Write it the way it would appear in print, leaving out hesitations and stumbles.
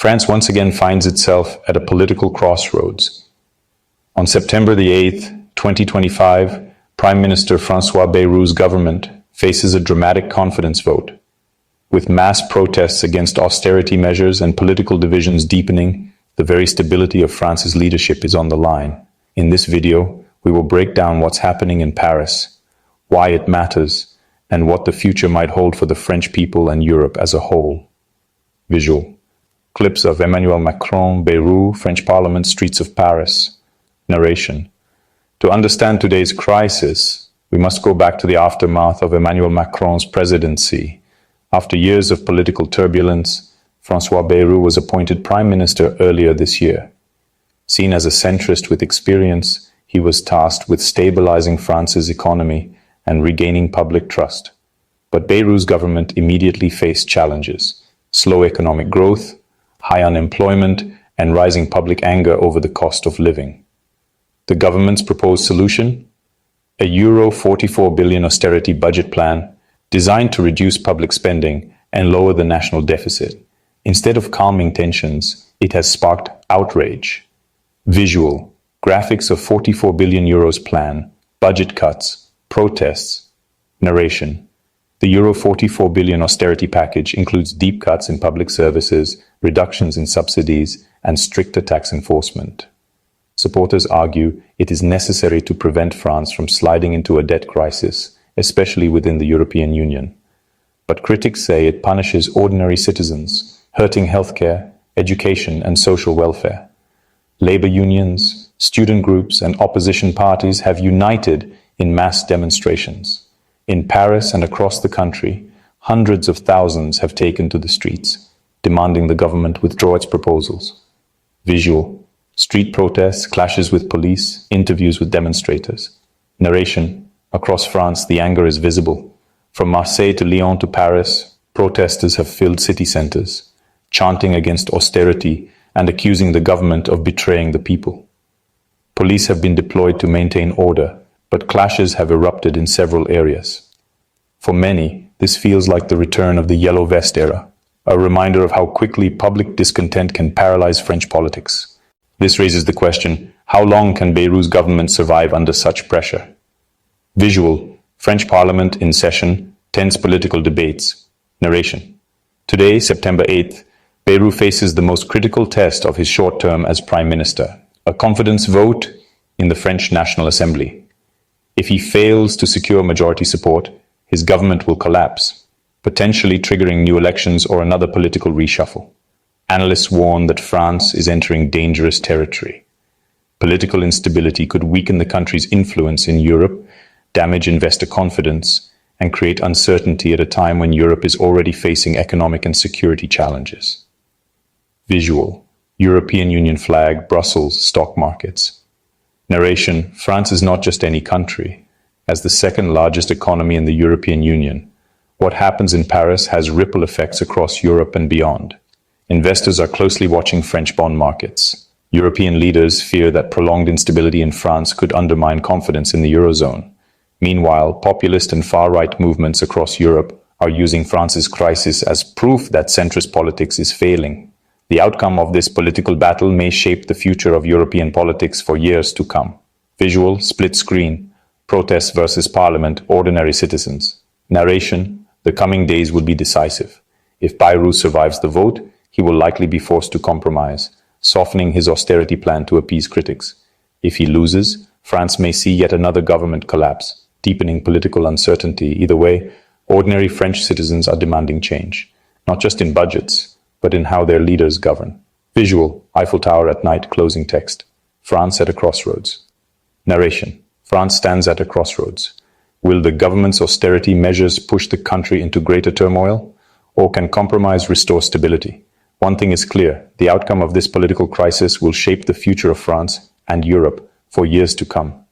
France once again finds itself at a political crossroads. On September the 8th, 2025, Prime Minister François Bayrou's government faces a dramatic confidence vote. With mass protests against austerity measures and political divisions deepening, the very stability of France's leadership is on the line. In this video, we will break down what's happening in Paris, why it matters, and what the future might hold for the French people and Europe as a whole. Visual. Clips of Macron, Bayrou, French Parliament, streets of Paris. Narration. To understand today's crisis, we must go back to the aftermath of Macron's presidency. After years of political turbulence, François Bayrou was appointed Prime Minister earlier this year. Seen as a centrist with experience, he was tasked with stabilizing France's economy and regaining public trust. But Bayrou's government immediately faced challenges: slow economic growth, high unemployment, and rising public anger over the cost of living. The government's proposed solution? A Euro 44 billion austerity budget plan designed to reduce public spending and lower the national deficit. Instead of calming tensions, it has sparked outrage. Visual. Graphics of 44 billion euros plan, budget cuts, protests. Narration. The Euro 44 billion austerity package includes deep cuts in public services, reductions in subsidies, and stricter tax enforcement. Supporters argue it is necessary to prevent France from sliding into a debt crisis, especially within the European Union. But critics say it punishes ordinary citizens, hurting healthcare, education, and social welfare. Labor unions, student groups, and opposition parties have united in mass demonstrations. In Paris and across the country, hundreds of thousands have taken to the streets, demanding the government withdraw its proposals. Visual. Street protests, clashes with police, interviews with demonstrators. Narration. Across France, the anger is visible. From Marseille to Lyon to Paris, protesters have filled city centers, chanting against austerity and accusing the government of betraying the people. Police have been deployed to maintain order, but clashes have erupted in several areas. For many, this feels like the return of the Yellow Vest era, a reminder of how quickly public discontent can paralyze French politics. This raises the question, how long can Bayrou's government survive under such pressure? Visual. French Parliament in session, tense political debates. Narration. Today, September 8th, Bayrou faces the most critical test of his short term as Prime Minister, a confidence vote in the French National Assembly. If he fails to secure majority support, his government will collapse, potentially triggering new elections or another political reshuffle. Analysts warn that France is entering dangerous territory. Political instability could weaken the country's influence in Europe, damage investor confidence, and create uncertainty at a time when Europe is already facing economic and security challenges. Visual. European Union flag, Brussels, stock markets. Narration. France is not just any country. As the second largest economy in the European Union, what happens in Paris has ripple effects across Europe and beyond. Investors are closely watching French bond markets. European leaders fear that prolonged instability in France could undermine confidence in the Eurozone. Meanwhile, populist and far-right movements across Europe are using France's crisis as proof that centrist politics is failing. The outcome of this political battle may shape the future of European politics for years to come. Visual. Split screen. Protests versus parliament, ordinary citizens. Narration. The coming days will be decisive. If Bayrou survives the vote, he will likely be forced to compromise, softening his austerity plan to appease critics. If he loses, France may see yet another government collapse, deepening political uncertainty. Either way, ordinary French citizens are demanding change, not just in budgets, but in how their leaders govern. Visual. Eiffel Tower at night, closing text. France at a crossroads. Narration. France stands at a crossroads. Will the government's austerity measures push the country into greater turmoil? Or can compromise restore stability? One thing is clear, the outcome of this political crisis will shape the future of France and Europe for years to come.